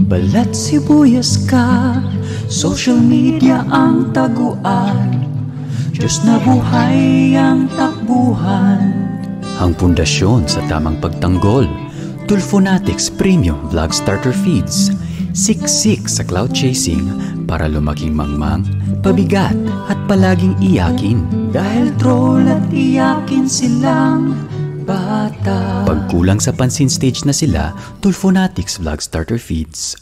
Balat sibuyas ka, social media ang taguan, Diyos na buhay ang takbuhan. Ang pundasyon sa tamang pagtanggol, Tulfonatics Premium Vlog Starter Feeds. Siksik sa cloud chasing para lumaking mangmang, pabigat at palaging iyakin. Dahil troll at iyakin silang bata. Pagkulang sa pansin stage na sila, Tulfonatics Vlog Starter Feeds.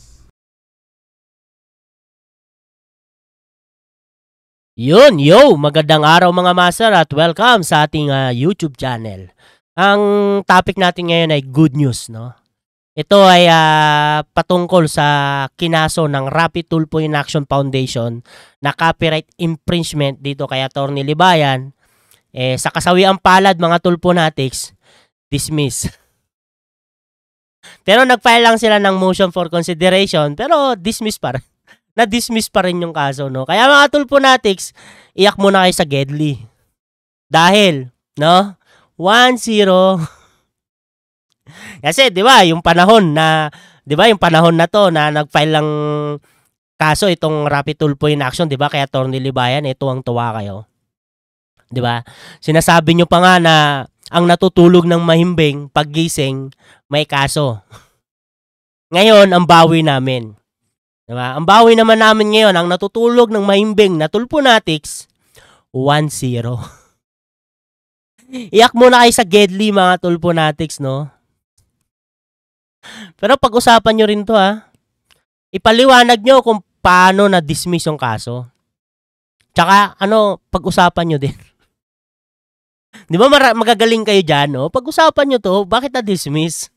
Yun, magandang araw mga master at welcome sa ating YouTube channel. Ang topic natin ngayon ay good news, no? Ito ay patungkol sa kinaso ng Rapid Tulfo in Action Foundation na copyright infringement dito kay Atty. Libayan. Sa kasawiang palad mga Tulfonatics, dismiss. Pero nag-file lang sila ng motion for consideration pero dismiss pa rin. Na-dismiss pa rin yung kaso, no? Kaya mga Tulfonatics, iyak muna kayo sa Gedli. Dahil, no? 1-0. Kasi, di ba, yung panahon na to na nag-file lang kaso itong Rapid Tulfo in Action, di ba? Kaya Atty. Libayan, tuwang-tuwa kayo. Di ba? Sinasabi nyo pa nga na ang natutulog ng mahimbing paggising, may kaso. Ngayon, ang bawi namin. Diba? Ang bawi naman namin ngayon, ang natutulog ng mahimbing na Tulfonatics, 1-0. Iyak muna kayo sa Gedli mga Tulfonatics, no? Pero pag-usapan nyo rin to, ha? Ipaliwanag nyo kung paano na-dismiss yung kaso. Tsaka, pag-usapan nyo din. Di ba magagaling kayo dyan, no? Pag-usapan nyo to, bakit na-dismiss?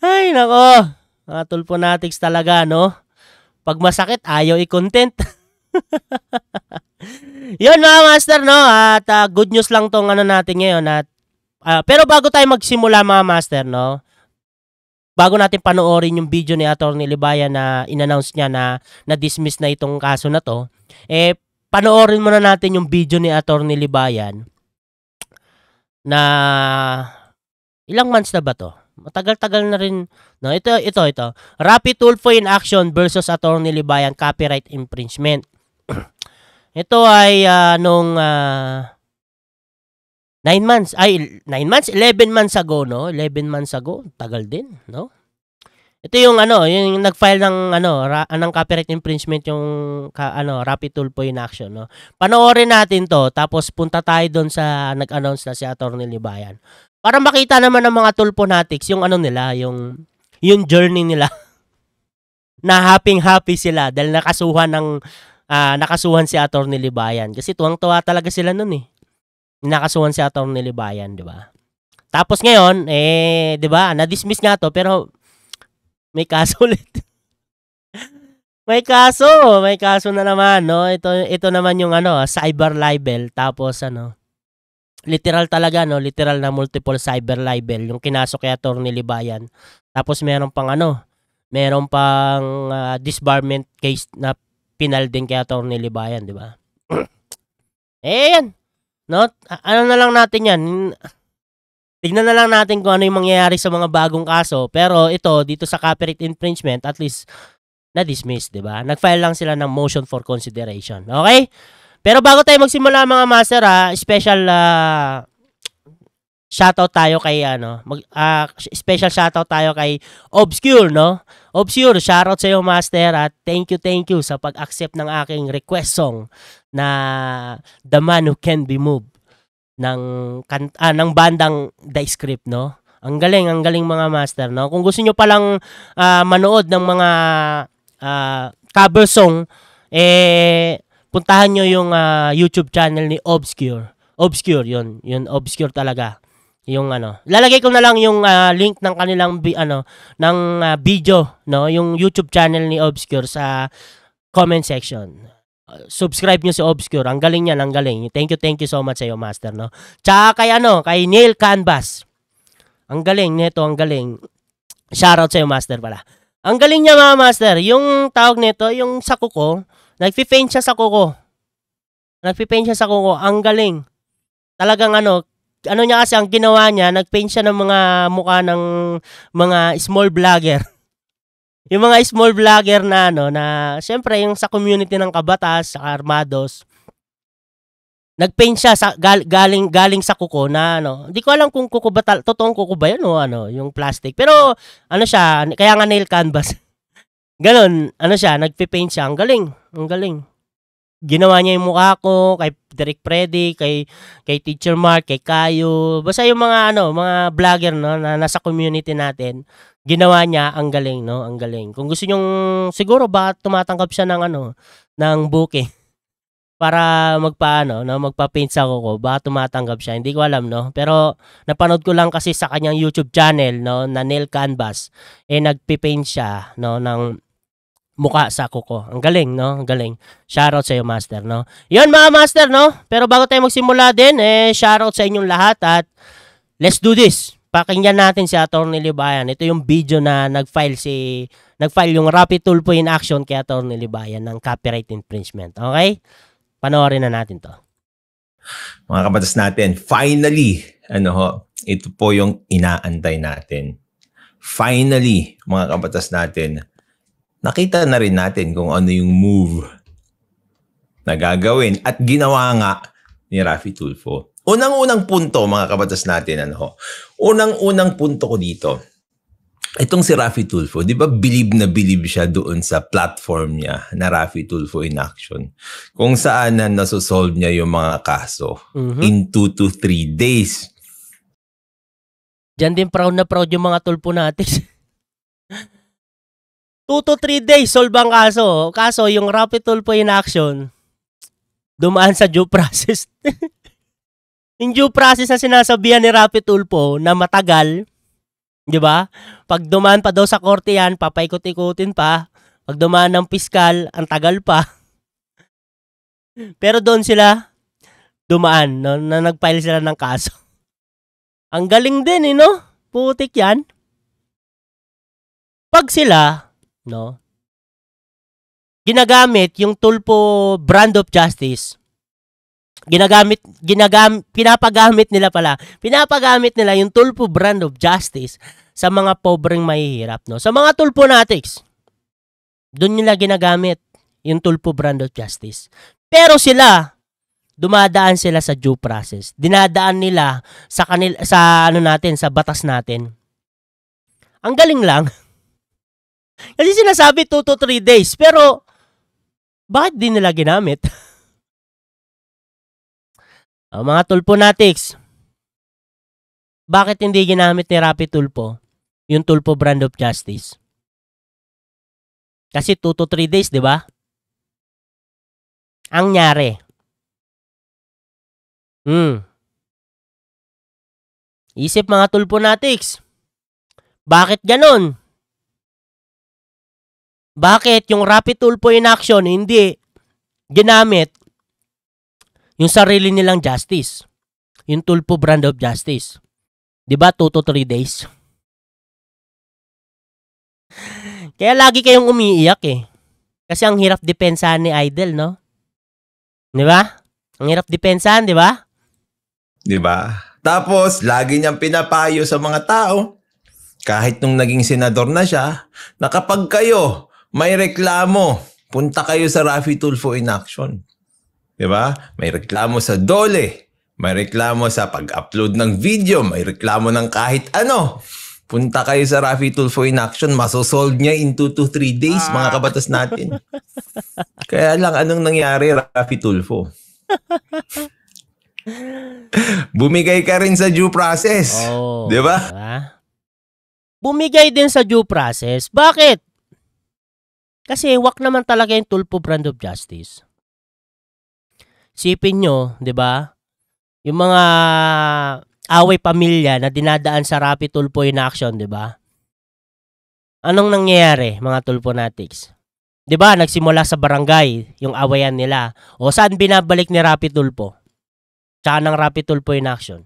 Ay, nako. Mga Tulfonatics talaga, no? Pag masakit, ayaw i-content. Yun mga master, no? At good news lang tong natin ngayon. At, pero bago tayo magsimula mga master, no? Bago natin panoorin yung video ni Atty. Libayan na in-announce niya na na-dismiss na itong kaso na to, panoorin muna natin yung video ni Atty. Libayan na ilang months na ba to? Matagal-tagal na rin. No, ito. Rapid Tulfo in Action versus Atty. Libayan copyright infringement. Ito ay nung 11 months ago, no? 11 months ago, tagal din, no? Ito yung yung nag-file ng ng copyright infringement yung Rapid Tulfo in Action, no? Panoorin natin 'to tapos punta tayo doon sa nag-announce na si Atty. Libayan. Para makita naman ng mga Tulfonatics yung nila, yung journey nila. Na happy sila dahil nakasuhan si Atty. Libayan. Kasi tuwang-tuwa talaga sila nun eh. Nakasuhan si Atty. Libayan, di ba? Tapos ngayon, di ba, na-dismiss nga to pero may kaso ulit. May kaso na naman, no? Ito naman yung cyber libel tapos literal talaga, no? Literal na multiple cyber libel yung kinaso kay Atty. Libayan. Tapos meron pang disbarment case na pinal din kay Atty. Libayan, di ba? Yan. No? Na lang natin yan. Tignan na lang natin kung ano yung mangyayari sa mga bagong kaso. Pero dito sa copyright infringement, at least na-dismiss, di ba? Nag-file lang sila ng motion for consideration. Okay? Pero bago tayo magsimula mga master, special shoutout tayo kay special shoutout tayo kay Obscure, no? Obscure, shoutout sa iyo master at thank you sa pag-accept ng aking request song na The Man Who Can Be Moved ng bandang The Script, no? Ang galing mga master, no? Kung gusto niyo palang manood ng mga cover song, puntahan nyo yung YouTube channel ni Obscure. Obscure, yun Obscure talaga. Yung lalagay ko na lang yung link ng kanilang video, no, yung YouTube channel ni Obscure sa comment section. Subscribe nyo si Obscure. Ang galing niyan, ang galing. Thank you so much sa iyo, master, no. Tsaka kay Neil Canvas. Ang galing nito, ang galing. Shoutout sa iyo, master pala. Ang galing niya mga master, yung tawag nito, yung sa kuko, nagpi-paint siya sa kuko. Ang galing. Talagang niya kasi ang ginawa niya, nagpaint siya ng mga mukha ng mga small vlogger. Yung mga small vlogger na na siyempre yung sa community ng Kabatas, sa Armados, nagpaint siya sa galing sa kuko na Hindi ko alam kung kuko ba totoong kuko ba 'yun o yung plastic. Pero siya, kaya nga nail canvas. Gano'n, siya, nagpe-paint siya. Ang galing, ang galing. Ginawa niya yung mukha ko, kay Derek Freddy, kay Teacher Mark, kay Kayo. Basta yung mga mga vlogger na nasa community natin, ginawa niya, ang galing, ang galing. Kung gusto niyong siguro ba tumatanggap siya ng ng bouquet para magpa-paint sa kuko, baka tumatanggap siya. Hindi ko alam, Pero napanood ko lang kasi sa kanyang YouTube channel, na nail canvas, nagpe-paint siya, ng mukha sa kuko. Ang galing, Ang galing. Shoutout sa iyo, Master, Yun, mga Master, Pero bago tayo magsimula din, shoutout sa inyong lahat at let's do this. Pakinggan natin si Atty. Libayan. Ito yung video na nag-file yung Rapid Tulfo in action kay Atty. Libayan ng copyright infringement. Okay? Panoorin na natin to. Mga kabatas natin, finally, ito po yung inaantay natin. Finally, mga kabatas natin, nakita na rin natin kung ano yung move na gagawin at ginawa nga ni Raffy Tulfo. Unang-unang punto, mga kabatas natin, unang-unang punto ko dito, itong si Raffy Tulfo, di ba believe na believe siya doon sa platform niya na Raffy Tulfo in action, kung saan na nasosolve niya yung mga kaso in 2 to 3 days. Diyan din proud na proud yung mga tulpo natin. 2 to 3 days solve ang kaso. Kaso yung Raffy Tulfo in action, dumaan sa due process. Yung due process na sinasabihan ni Raffy Tulfo na matagal, di ba? Pag dumaan pa daw sa korte yan, papaikot-ikutin pa. Pag dumaan ng piskal, ang tagal pa. Pero doon sila dumaan, na nag-file sila ng kaso. Ang galing din, Putik yan. Pag sila, ginagamit yung Tulfo brand of justice, pinapagamit nila yung Tulfo brand of justice sa mga pobreng mahihirap, Sa mga Tulfonatics, doon nila ginagamit yung Tulfo brand of justice. Pero sila, dumadaan sila sa due process. Dinadaan nila sa sa batas natin. Ang galing lang. Kasi sinasabi 2 to 3 days, pero bakit di nila ginamit? Mga Tulfonatics, bakit hindi ginamit ni Raffy Tulfo yung Tulfo brand of justice? Kasi 2 to 3 days, di ba? Ang nyari. Isip, mga Tulfonatics. Bakit ganon? Bakit yung Raffy Tulfo in action hindi ginamit yung sarili nilang justice? Yung Tulfo brand of justice. Diba 2 to 3 days? Kaya lagi kayong umiiyak Kasi ang hirap depensahan ni Idol, Diba? Ang hirap depensahan, diba? Diba? Tapos, lagi niyang pinapayo sa mga tao, kahit nung naging senador na siya, na kapag kayo may reklamo, punta kayo sa Raffy Tulfo in action. Diba? May reklamo sa DOLE, may reklamo sa pag-upload ng video, may reklamo ng kahit ano. Punta kayo sa Raffy Tulfo in action, masosolve niya in 2 to 3 days, mga kabatas natin. Kaya lang, anong nangyari, Raffy Tulfo? Bumigay ka rin sa due process. Diba? Bumigay din sa due process. Bakit? Kasi wak naman talaga yung Tulfo brand of justice. Sipin nyo, di ba? Yung mga away pamilya na dinadaan sa Raffy Tulfo in action, di ba? Anong nangyayari, mga Tulfonatics? Di ba, nagsimula sa barangay yung awayan nila. O saan binabalik ni Raffy Tulfo? Tsaka ng Raffy Tulfo in action.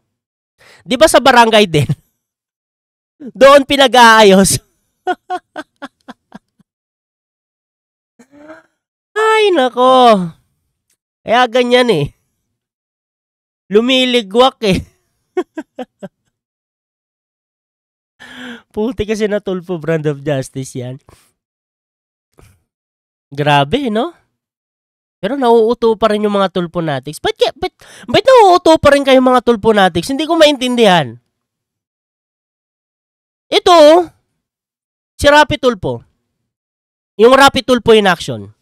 Di ba sa barangay din? Doon pinag-aayos. Ay, nako. Kaya ganyan Lumiligwak Puti kasi na Tulfo brand of justice yan. Grabe, no? Pero nauuto pa rin yung mga tulponatics. Ba't nauuto pa rin kayo mga tulponatics? Hindi ko maintindihan. Ito, si Rapi Tulfo. Yung Rapi Tulfo in action.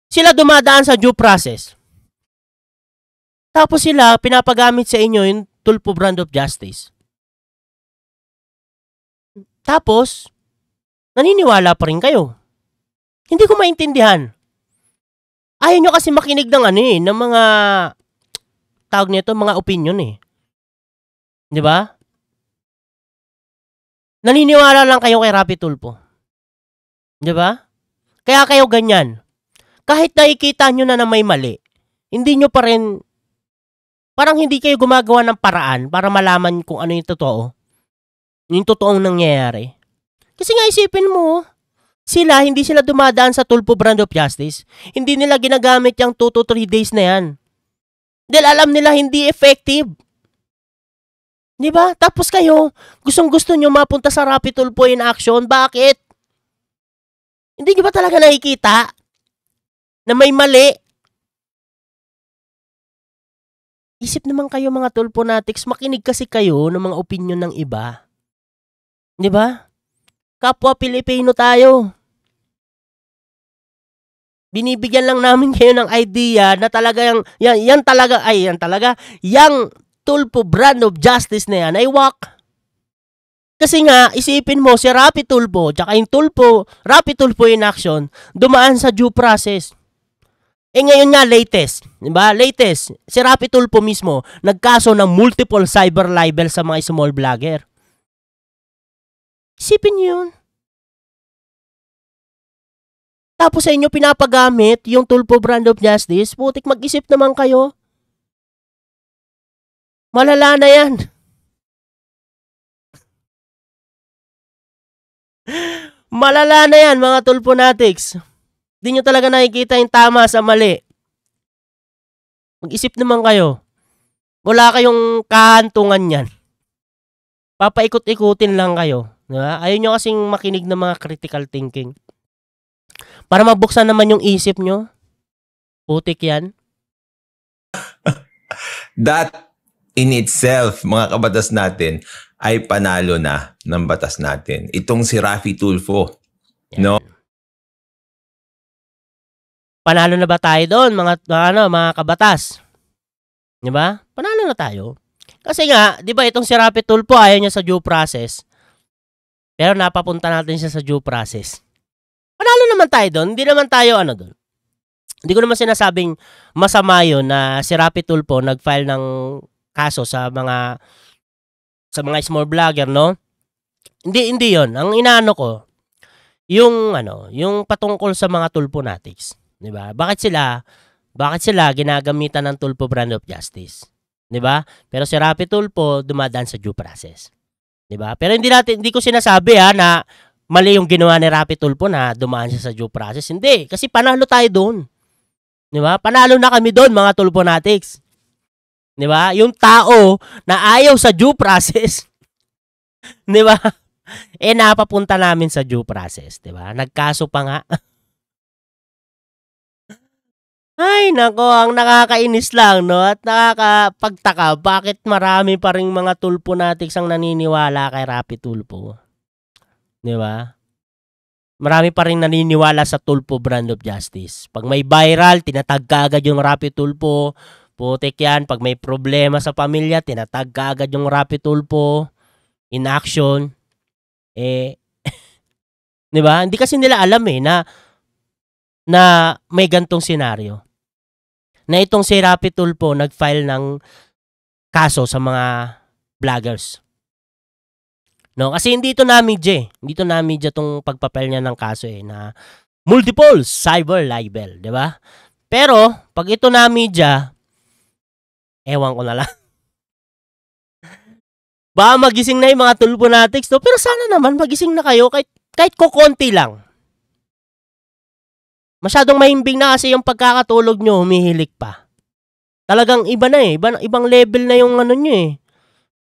Sila dumadaan sa due process. Tapos sila, pinapagamit sa inyo yung Tulfo brand of justice. Tapos, naniniwala pa rin kayo. Hindi ko maintindihan. Ayaw nyo kasi makinig ng ng mga tawag nito, mga opinion eh. 'Di ba? Naniniwala lang kayo kay Rapi Tulfo. 'Di ba? Kaya kayo ganyan. Kahit nakikita nyo na may mali, hindi nyo pa rin, parang hindi kayo gumagawa ng paraan para malaman kung ano yung totoo. Yung totoong nangyayari. Kasi nga isipin mo, hindi sila dumadaan sa Tulfo brand of justice. Hindi nila ginagamit yung 2 to 3 days na yan. Dahil alam nila hindi effective. Di ba? Tapos kayo, gustong-gusto nyo mapunta sa Rapi Tulfo in action. Bakit? Hindi nyo ba talaga nakikita na may mali? Isip naman kayo mga tulponatics, makinig kasi kayo ng mga opinion ng iba. Di ba? Kapwa Pilipino tayo. Binibigyan lang namin kayo ng idea na talagang, yan talaga, yung Tulfo brand of justice na yan ay wak. Kasi nga, isipin mo, si Rapi Tulfo, tsaka yung Rapi Tulfo in action, dumaan sa due process. Ngayon nga, latest, diba? Latest, si Rapi Tulfo mismo, nagkaso ng multiple cyber libel sa mga small vlogger. Isipin nyo yun. Tapos sa inyo pinapagamit yung Tulfo brand of justice, putik mag-isip naman kayo. Malala na yan. Malala na yan, mga tulponatics. Hindi nyo talaga nakikita yung tama sa mali. Mag-isip naman kayo. Wala kayong kahantungan yan. Papaikot-ikutin lang kayo. Diba? Ayaw nyo kasing makinig ng mga critical thinking. Para mabuksan naman yung isip nyo. Putik yan. That in itself, mga kabatas natin, ay panalo na ng batas natin. Itong si Rapi Tulfo. Yan. No? Panalo na ba tayo doon, mga kabatas? Di ba? Panalo na tayo. Kasi nga, di ba itong si Rapi Tulfo, ayaw niya sa due process. Pero napapunta natin siya sa due process. Panalo naman tayo doon. Hindi naman tayo doon. Hindi ko naman sinasabing masama yun na si Rapi Tulfo nag-file ng kaso sa mga small vlogger, no? Hindi yun. Ang inaano ko, yung patungkol sa mga tulponatics. 'Di ba? Bakit sila ginagamitan ng Tulfo brand of justice? 'Di ba? Pero si Rapi Tulfo dumadaan sa due process. 'Di ba? Pero hindi ko sinasabi na mali yung ginawa ni Rapi Tulfo na dumaan siya sa due process. Hindi, kasi panalo tayo doon. 'Di ba? Panalo na kami doon, mga tulponatics. 'Di ba? Yung tao na ayaw sa due process. 'Di ba? Napapunta namin sa due process, 'di ba? Nagkaso pa nga. Ay, nako, ang nakakainis lang, no? At nakakapagtaka, bakit marami pa ring mga tulponatics ang naniniwala kay Rapi Tulfo? 'Di ba? Marami pa rin naniniwala sa Tulfo brand of justice. Pag may viral, tinatag agad yung Rapi Tulfo. Putik yan. Pag may problema sa pamilya, tinatag agad yung Rapi Tulfo. In action. 'Di ba? Hindi kasi nila alam na may gantong senaryo. Na itong si Rapi Tulfo nag-file ng kaso sa mga vloggers. No, kasi hindi ito na-media. Hindi ito na-media tong pagpapel niya ng kaso na multiple cyber libel, 'di ba? Pero pag ito na-media, ewan ko na lang. Baka magising na yung mga tulponatics, no? Pero sana naman magising na kayo kahit kukonti lang. Masyadong mahimbing na kasi yung pagkakatulog nyo, humihilik pa. Talagang iba na ibang level na yung nyo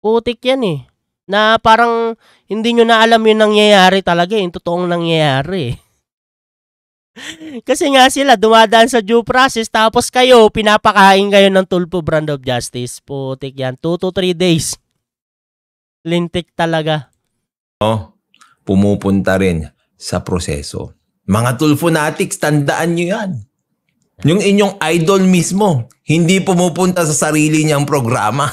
Putik yan na parang hindi nyo na alam yung nangyayari talaga yung totoong nangyayari Kasi nga sila dumadaan sa due process tapos kayo pinapakain kayo ng Tulfo Brand of Justice. Putik yan. 2 to 3 days. Lintik talaga. Pumupunta rin sa proseso. Mga Tulfonatics, tandaan nyo yan. Yung inyong idol mismo, hindi pumupunta sa sarili niyang programa.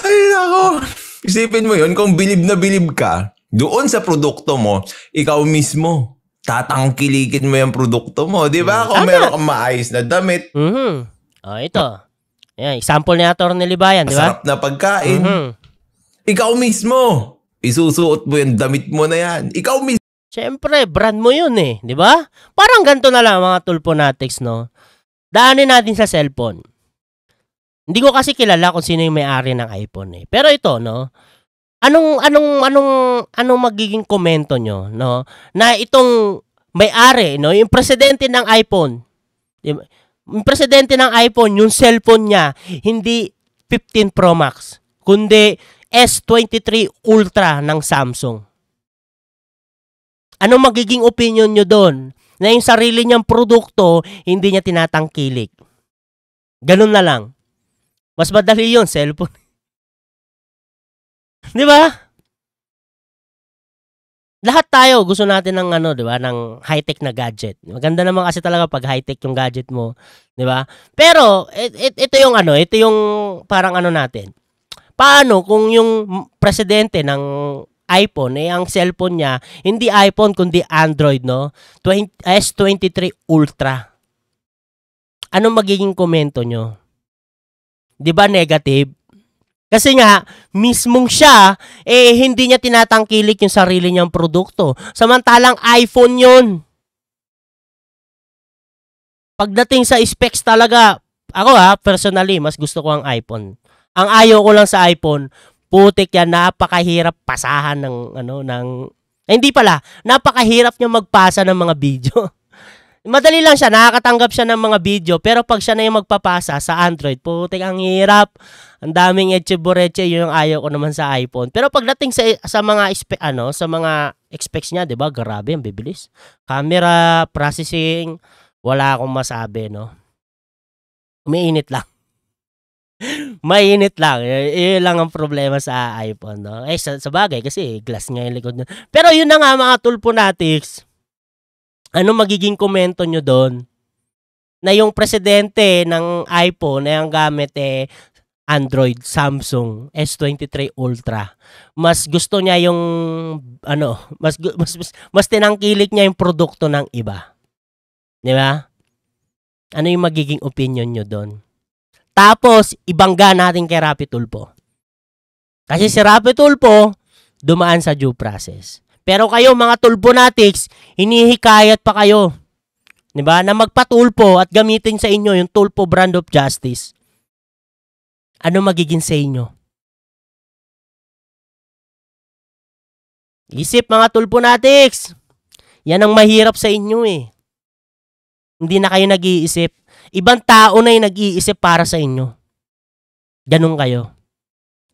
Ay, nako. Isipin mo yun, kung bilib na bilib ka, doon sa produkto mo, ikaw mismo, tatangkilikin mo yung produkto mo. Di ba? Kung meron kang maayos na damit, ito. Ayan, example ni Atty. Libayan, di ba? masarap na pagkain, ikaw mismo, isusuot mo yung damit mo na yan. Ikaw mismo. Siyempre, brand mo yun eh. Di ba? Parang ganito na lang mga Tulfonatics, no? Daanin natin sa cellphone. Hindi ko kasi kilala kung sino yung may-ari ng iPhone eh. Pero ito, no? Anong magiging komento nyo, no? Na itong may-ari, no? Yung presidente ng iPhone. Yung presidente ng iPhone, yung cellphone niya, hindi 15 Pro Max, kundi S23 Ultra ng Samsung. Anong magiging opinion nyo doon? Na yung sarili niyang produkto, hindi niya tinatangkilik. Ganun na lang. Mas madali yun, cellphone. Di ba? Lahat tayo gusto natin ng di ba, ng high-tech na gadget. Maganda naman kasi talaga pag high-tech yung gadget mo, di ba? Pero ito yung parang natin. Paano kung yung presidente ng iPhone ang cellphone niya hindi iPhone kundi Android, no? S23 Ultra. Anong magiging komento nyo? Di ba negative? Kasi nga, mismong siya, hindi niya tinatangkilik yung sarili niyang produkto. Samantalang iPhone yun. Pagdating sa specs talaga, ako personally, mas gusto ko ang iPhone. Ang ayaw ko lang sa iPhone, putik yan, napakahirap pasahan hindi pala, napakahirap niya magpasa ng mga video. Madali lang siya, nakakatanggap siya ng mga video, pero pag siya na yung magpapasa sa Android, putik, ang hirap. Ang daming etche-boreche, yun yung ayaw ko naman sa iPhone. Pero pagdating sa mga sa mga specs niya, 'di ba? Grabe, ang bibilis. Camera, processing, wala akong masabi, no. Mainit lang. Mainit lang. Yun lang ang problema sa iPhone, no. Sa bagay kasi glass nga yung likod nun. Pero yun na nga mga Tulfonatics. Ano magiging komento nyo doon? Na yung presidente ng iPhone ay ang gamit Android, Samsung, S23 Ultra. Mas gusto niya yung mas tinangkilik niya yung produkto ng iba. Di ba? Ano yung magiging opinion nyo doon? Tapos, ibangga natin kay Rapi Tulfo. Kasi si Rapi Tulfo, dumaan sa due process. Pero kayo, mga Tulfonatics, hinihikayat pa kayo. Diba? Na magpatulpo at gamitin sa inyo yung Tulfo Brand of Justice. Ano magiging sa inyo? Isip, mga Tulfonatics. Yan ang mahirap sa inyo eh. Hindi na kayo nag-iisip. Ibang tao na yung nag-iisip para sa inyo. Ganun kayo.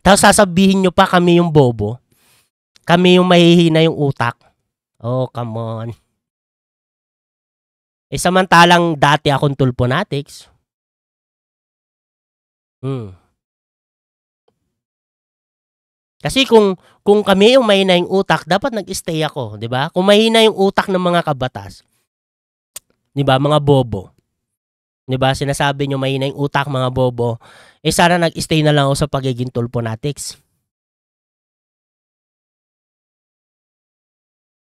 Tapos sasabihin nyo pa kami yung bobo. Kami yung mahihina yung utak. Oh, come on. Samantalang dati akong Tulfonatics. Kasi kung kami yung mahina yung utak, dapat nag-stay ako, 'di ba? Kung mahina yung utak ng mga kabatas, 'di ba, mga bobo. 'Di ba? Sinasabi nyo mahina yung utak, mga bobo. Sana nag-stay na lang ako sa pagiging Tulfonatics.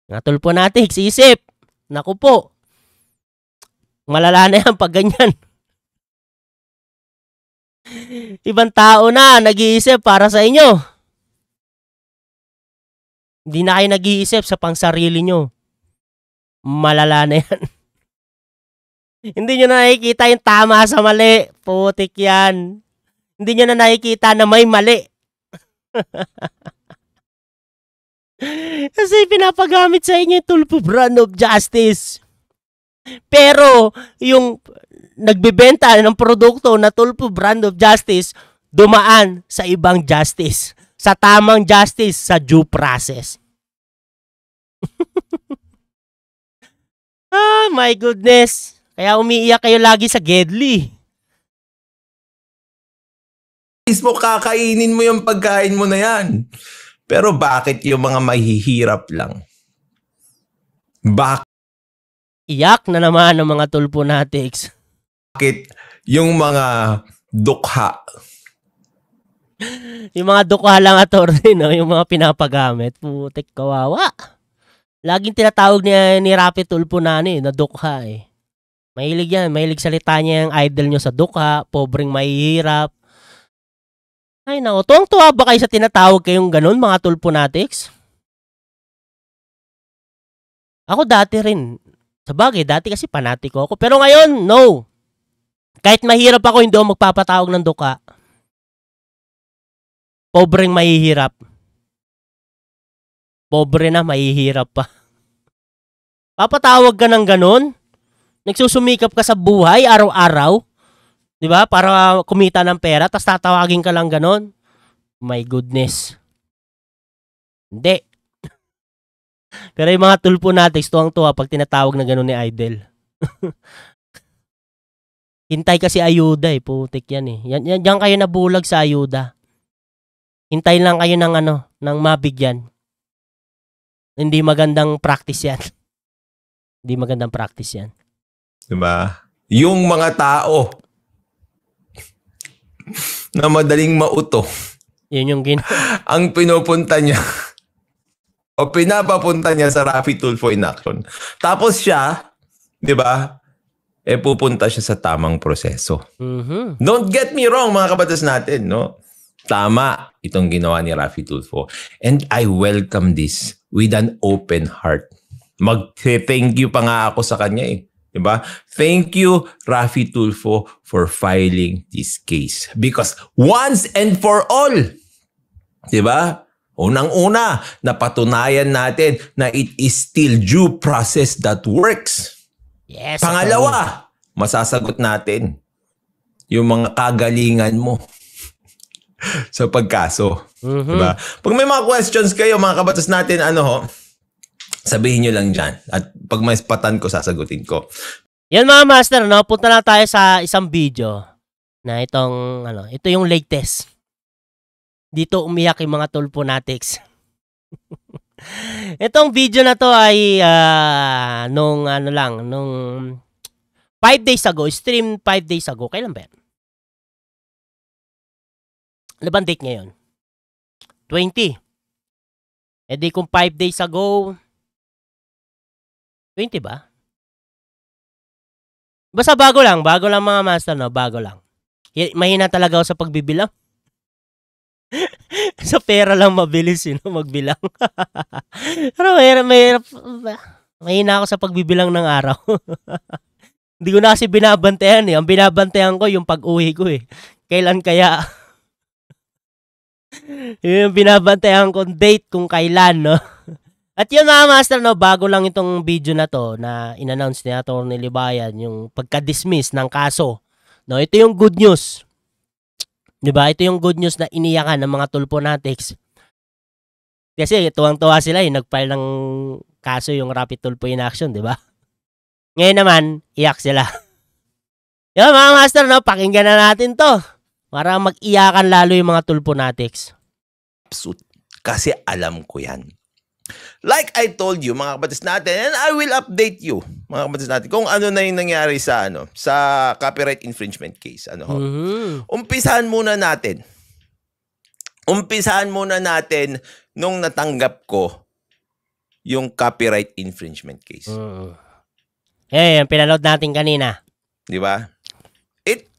Mga Tulfonatics, isip. Naku po. Malala na yan pag ganyan. Ibang tao na nag-iisip para sa inyo. Hindi na kayo nag-iisip sa pangsarili nyo. Malala na yan. Hindi nyo na nakikita yung tama sa mali. Putik yan. Hindi nyo na nakikita na may mali. Kasi pinapagamit sa inyo yung Tulfo Brand of Justice. Pero yung nagbebenta ng produkto na Tulfo Brand of Justice, dumaan sa ibang justice. Sa tamang justice, sa due process. Ah, my goodness. Kaya umiiyak kayo lagi sa Gedli. Mismo kakainin mo yung pagkain mo na yan. Pero bakit yung mga mahihirap lang? Bakit Iyak na naman ng mga tulponatics. yung mga dukha? Yung mga dukha lang attorney, no? Yung mga pinapagamit. Putik, kawawa. Laging tinatawag ni Rafi Tulponani na dukha eh. Mahilig yan. Mahilig salita niya yung idol nyo sa dukha. Pobreng mahihirap. Ay nako, tuwang-tuwa ba kayo sa tinatawag kayong ganun, mga tulponatics? Ako dati rin. Sabagay, dati kasi panatiko ako. Pero ngayon, no. Kahit mahirap ako, hindi ako magpapatawag ng dukha. Pobreng mahihirap. Pobre na, mahihirap pa. Papatawag ka ng ganun? Nagsusumikap ka sa buhay, araw-araw? Diba? Para kumita ng pera, tapos tatawagin ka lang ganun? My goodness. Hindi. Pero yung mga tulponatics, tuwang-tuwa pag tinatawag na ganun ni Idol. Hintay kasi ayuda eh, putik yan eh. Yan kayo nabulag sa ayuda. Hintay lang kayo ng ng mabigyan. Hindi magandang practice yan. Hindi magandang practice yan. Diba? Yung mga tao na madaling mauto, Yun yung ang pinupunta niya o pinapapunta niya sa Rafi Tulfo in action. Tapos siya, di ba, pupunta siya sa tamang proseso. Mm-hmm. Don't get me wrong, mga kabatas natin, no? Tama itong ginawa ni Rafi Tulfo. And I welcome this with an open heart. Mag-thank you pa nga ako sa kanya eh. Diba? Thank you, Rafi Tulfo, for filing this case. Because once and for all, diba? Unang-una, napatunayan natin na it is still due process that works. Yes. Pangalawa, masasagot natin yung mga kagalingan mo sa pagkaso. Mm-hmm. Diba? Pag may mga questions kayo, mga kabatas natin, sabihin nyo lang dyan. At pag may spatan ko, sasagutin ko. Yan mga master, no? Punta na tayo sa isang video na ito yung latest. Dito umiyak yung mga tulponatics. Itong video na to ay nung 5 days ago, stream 5 days ago. Kailan ba yan? Ano bang date ngayon? 20. E di kung 5 days ago, 20 ba? Basta bago lang mga master, no? Bago lang. Mahina talaga ako sa pagbibilang. Sa pera lang mabilis, magbilang. Pero mahina ako sa pagbibilang ng araw. Hindi ko na kasi binabantayan eh. Ang binabantayan ko yung pag-uwi ko eh. Kailan kaya? Yung binabantayan ko date kung kailan, no? At yun mga master, no, bago lang itong video na to na in-announce ni Atty. Libayan yung pagka-dismiss ng kaso. No, ito yung good news. 'Di ba? Ito yung good news na iniyakan ng mga tulponatics. Kasi tuwang-tuwa sila, nag-file ng kaso yung Rafi Tulfo in action, 'di ba? Ngayon naman, iyak sila. Yan mga master, no, pakinggan na natin 'to. Para mag-iyakan lalo yung mga tulponatics. Kasi alam ko yan. Like I told you, mga kabatas natin, and I will update you, mga kabatas natin, kung ano na yung nangyari sa copyright infringement case. Mm-hmm. Umpisahan muna natin nung natanggap ko yung copyright infringement case. Yan pinaload natin kanina. Di ba?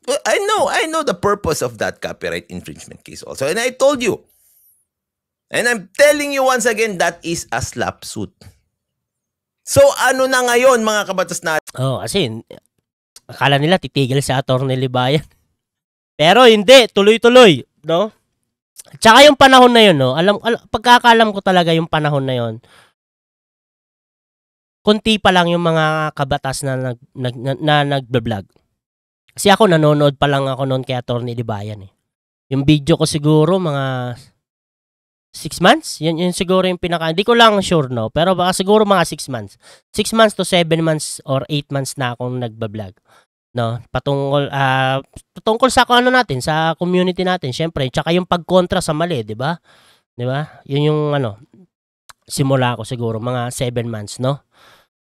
I know the purpose of that copyright infringement case also. And I told you. And I'm telling you once again, that is a slap suit. So, ano na ngayon, mga kabatas natin? Kasi, akala nila titigil sa Atty. Libayan. Pero hindi, tuloy-tuloy, no? Tsaka yung panahon na yun, no? Pagkakalam ko talaga yung panahon na yun, kunti pa lang yung mga kabatas na nag-vlog. Kasi ako, nanonood pa lang ako noon kay Atty. Libayan, eh. Yung video ko siguro, mga 6 months? Yun siguro yung pinaka, hindi ko lang sure, no? Pero baka siguro mga 6 months. 6 months to 7 months or 8 months na akong nagbablog. No? Patungkol sa ano natin, sa community natin, syempre, tsaka yung pagkontra sa mali, di ba? Di ba? Yun yung simula ko siguro, mga 7 months, no?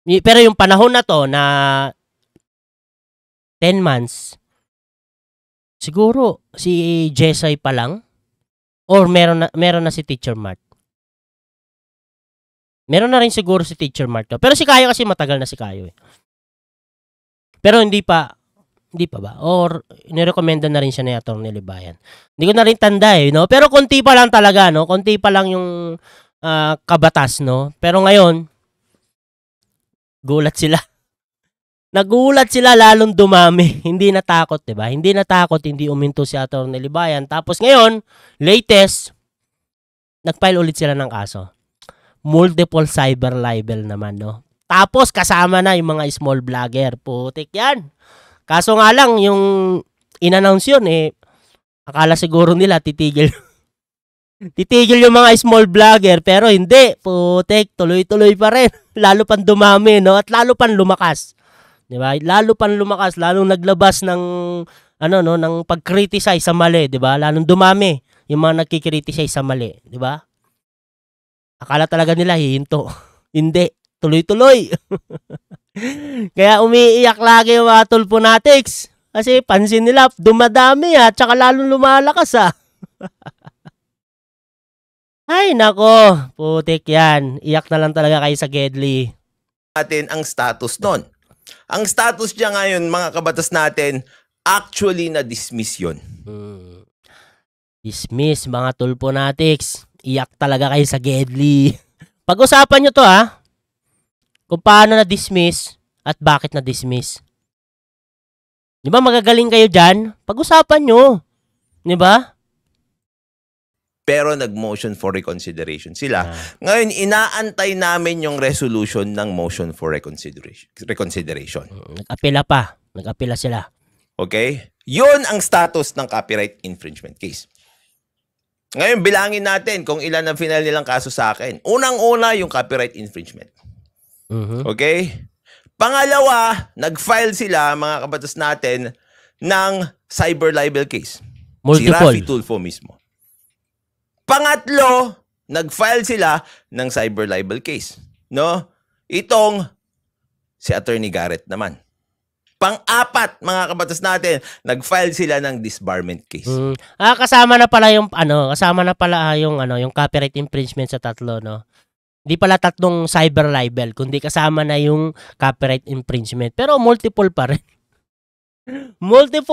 Pero yung panahon na to na 10 months, siguro si Jessay pa lang. Or meron na si Teacher Mart. Meron na rin siguro si Teacher Mart. Pero si Kayo kasi matagal na si Kayo eh. Pero hindi pa ba? Or nirekomenda na rin siya ni Atty. Libayan. Hindi ko na rin tanda eh, no? Pero konti pa lang talaga, no? Konti pa lang yung kabatas, no? Pero ngayon, gulat sila. Nagulat sila, lalong dumami. Hindi natakot, diba? Hindi natakot, hindi uminto si Atty. Libayan. Tapos ngayon, latest, nag-file ulit sila ng kaso. Multiple cyber libel naman, no? Tapos kasama na yung mga small vlogger. Putik yan. Kaso nga lang, yung in-announce yun, akala siguro nila titigil. Titigil yung mga small vlogger, pero hindi. Putik, tuloy-tuloy pa rin. Lalo pang dumami, no? At lalo pang lumakas. Diba? Lalo pang lumakas, lalong naglabas ng ng pag-criticize sa mali, 'di ba? Lalong dumami yung mga nagki-criticize sa mali, 'di ba? Akala talaga nila hihinto. Hindi, tuloy-tuloy. Kaya umiiyak lagi yung mga tulponatics. Kasi pansin nila, dumadami at saka lalong lumalakas Ay, nako, putik yan. Iyak na lang talaga kayo sa Gedli. Natin ang status nun. Ang status niya ngayon, mga kabatas natin, actually na-dismiss yun. Dismiss, mga tulponatics. Iyak talaga kayo sa Gedli. Pag-usapan nyo to kung paano na-dismiss at bakit na-dismiss. Di ba magagaling kayo dyan? Pag-usapan nyo. Di ba? Pero nag-motion for reconsideration sila. Ngayon, inaantay namin yung resolution ng motion for reconsideration. Nag-apela pa. Nag-apela sila. Okay? Yun ang status ng copyright infringement case. Ngayon, bilangin natin kung ilan ang final nilang kaso sa akin. Unang-una, yung copyright infringement. Okay? Pangalawa, nag-file sila, mga kabatas natin, ng cyber libel case. Multiple. Si Raffy Tulfo mismo. Pangatlo, nag-file sila ng cyber libel case. No? Itong si Attorney Garrett naman. Pang-apat, mga kabatas natin, nag-file sila ng disbarment case. Kasama na pala yung yung copyright infringement sa tatlo, no? Hindi pala tatlong cyber libel, kundi kasama na yung copyright infringement. Pero multiple pa rin. Multi.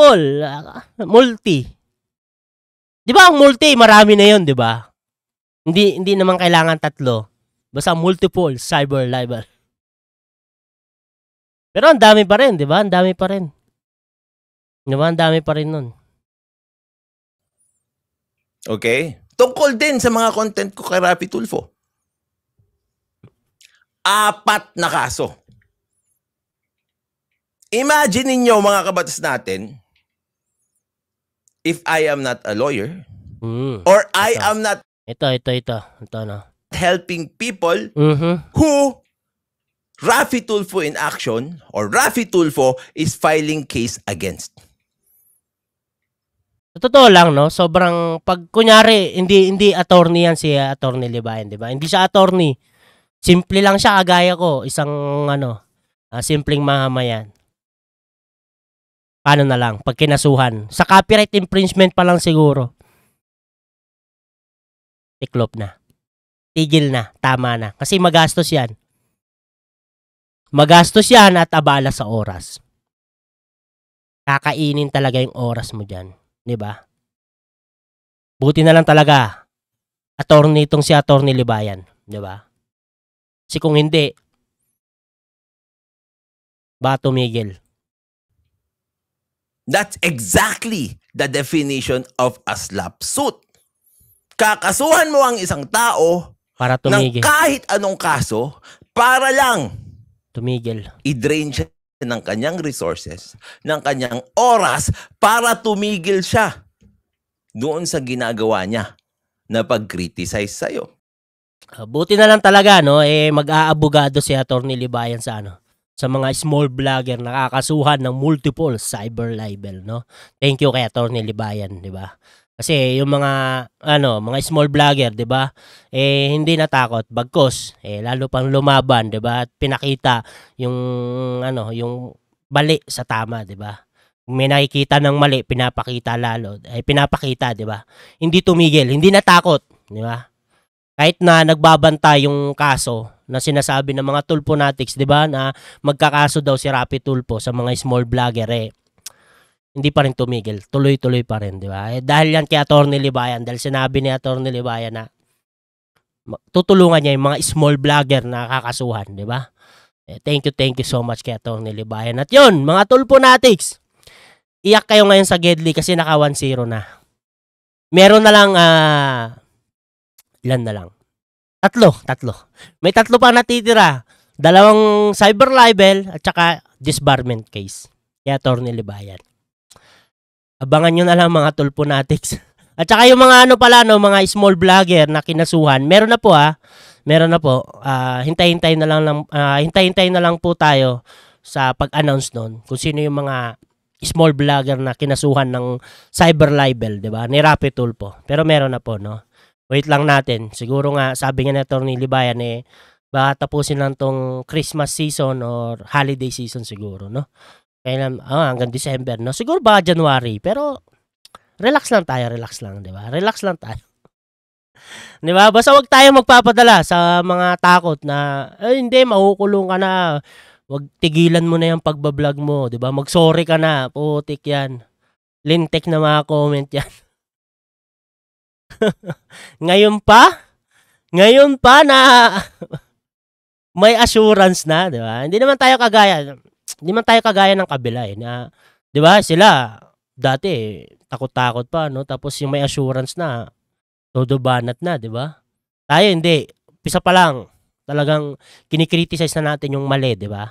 Di ba ang multi, marami na yun, di ba? Hindi naman kailangan tatlo. Basta multiple cyber libel. Pero ang dami pa rin, di ba? Ang dami pa rin. Di ba? Ang dami pa rin nun. Okay? Tungkol din sa mga content ko kay Raffy Tulfo. 4 na kaso. Imagine ninyo, mga kabatas natin, if I am not a lawyer, or I am not Ito, no? helping people who Raffy Tulfo in action, or Raffy Tulfo is filing case against. Sa totoo lang, no? Sobrang, pag kunyari, hindi attorney yan si Atty. Libayan, di ba? Hindi siya attorney. Simple lang siya, kagaya ko. Isang, simpleng mamamayan. Paano na lang? Pag kinasuhan. Sa copyright infringement pa lang siguro. Tiklop na. Tigil na. Tama na. Kasi magastos yan. Magastos yan at abala sa oras. Kakainin talaga yung oras mo dyan. Diba? Buti na lang talaga. Attorney itong si Atty. Libayan. Diba? Kasi kung hindi, baka tumigil. That's exactly the definition of a slap suit. Kakasuhan mo ang isang tao para tumigil. Ng kahit anong kaso para lang tumigil. I-drain siya ng kanyang resources, ng kanyang oras para tumigil siya doon sa ginagawa niya na pag-criticize sa'yo. Buti na lang talaga, no? Mag-aabogado si Atty. Libayan sa sa mga small vlogger na nakakasuhan ng multiple cyber libel, no? Thank you kay Atty. Libayan, di ba? Kasi yung mga small vlogger, 'di ba? Hindi natakot, bagkos lalo pang lumaban, 'di ba? At pinakita yung yung mali sa tama, 'di ba? Kung may nakikita ng mali, pinapakita lalo, pinapakita, 'di ba? Hindi tumigil, hindi natakot, 'di ba? Kahit na nagbabanta yung kaso na sinasabi ng mga Tulfonatics, 'di ba, na magkakaso daw si Rapi Tulfo sa mga small vlogger, hindi pa rin tumigil. Tuloy-tuloy pa rin, di ba? Dahil yan kay Atty. Libayan, dahil sinabi ni Atty. Libayan na tutulungan niya yung mga small vlogger na kakasuhan, di ba? Thank you so much kay Atty. Libayan. At yun, mga Tulfonatics, iyak kayo ngayon sa Gedli kasi naka 1-0 na. Meron na lang, ilan na lang? Tatlo. May 3 pa natitira. 2 cyber libel at saka disbarment case kay Atty. Libayan. Abangan nyo na lang mga Tulfonatics. At saka yung mga mga small vlogger na kinasuhan, meron na po. Hintay-hintay na lang po tayo sa pag-announce noon kung sino yung mga small vlogger na kinasuhan ng cyber libel, 'di ba? Ni Rapi Tulfo. Pero meron na po, no. Wait lang natin. Siguro nga sabi nga ni Atty. Libayan baka tapusin lang tong Christmas season or holiday season siguro, no. Kailan hanggang December, no? Siguro baka January, pero relax lang, 'di ba? Relax lang tayo. 'Di ba? Basta wag tayo magpapadala sa mga takot na hindi makukulong ka na. Wag tigilan mo na 'yung pagba-vlog mo, 'di ba? Mag-sorry ka na, putik 'yan. Lintek na mga comment 'yan. Ngayon pa na may assurance na, 'di ba? Hindi man tayo kagaya ng kabila na 'di ba? Sila dati takot-takot pa, no? Tapos yung may assurance na todo banat na, 'di ba? Tayo hindi. Pisa pa lang talagang kinikriticize na natin yung mali, 'di ba?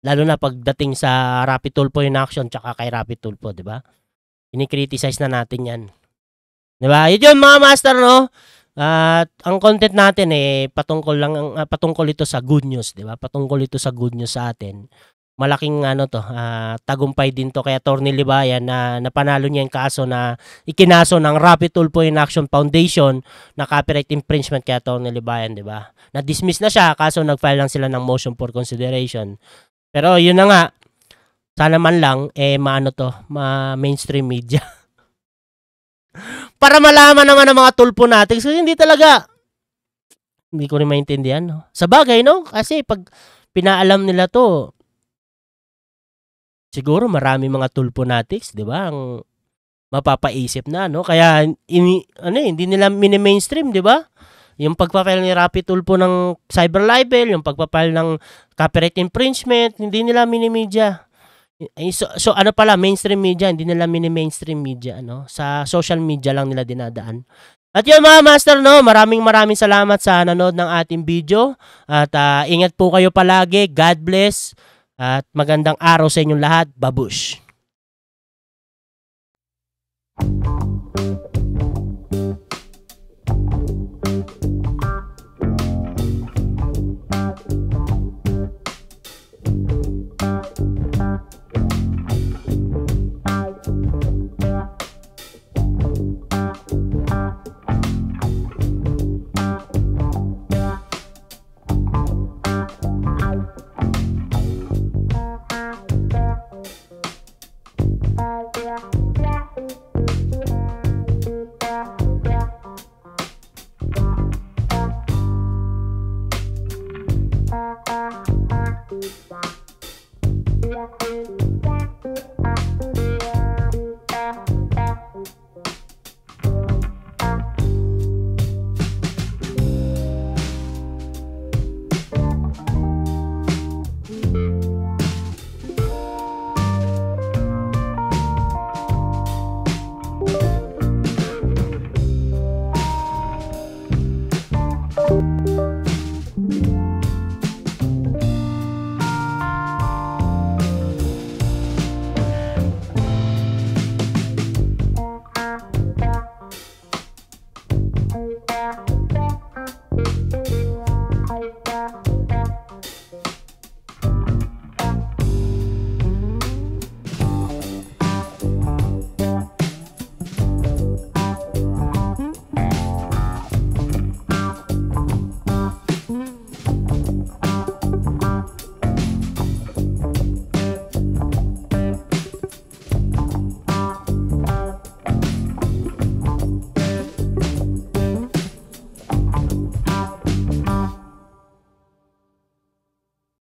Lalo na pagdating sa Rapi Tulfo in action tsaka kay Rapi Tulfo, 'di ba? Kinikriticize na natin 'yan. 'Di ba? Yun mga master, no? At ang content natin patungkol ito sa good news, 'di ba? Patungkol ito sa good news sa atin. Malaking tagumpay din to kay Atty. Libayan na napanalo niya yung kaso na ikinaso ng Rapi Tulfo in Action Foundation na copyright infringement kay Atty. Libayan, 'di ba? Na-dismiss na siya kaso nag-file lang sila ng motion for consideration. Pero yun na nga, sana man lang mainstream media. Para malaman naman ng mga Tulfonatics kasi hindi ko rin maintindihan, no? Sa bagay, no? Kasi pag pinaalam nila to, siguro marami mga Tulfonatics, 'di ba? Ang mapapaisip na, no? Kaya hindi nila mini-mainstream, 'di ba? Yung pagpa-file ni Rapi Tulfo ng cyber libel, yung pagpa-file ng copyright infringement, hindi nila mini-media. So mainstream media, hindi nila mini-mainstream media, no? Sa social media lang nila dinadaan. At yun mga master, no, maraming salamat sa nanood ng ating video. At ingat po kayo palagi. God bless. At magandang araw sa inyong lahat. Babush! Yeah.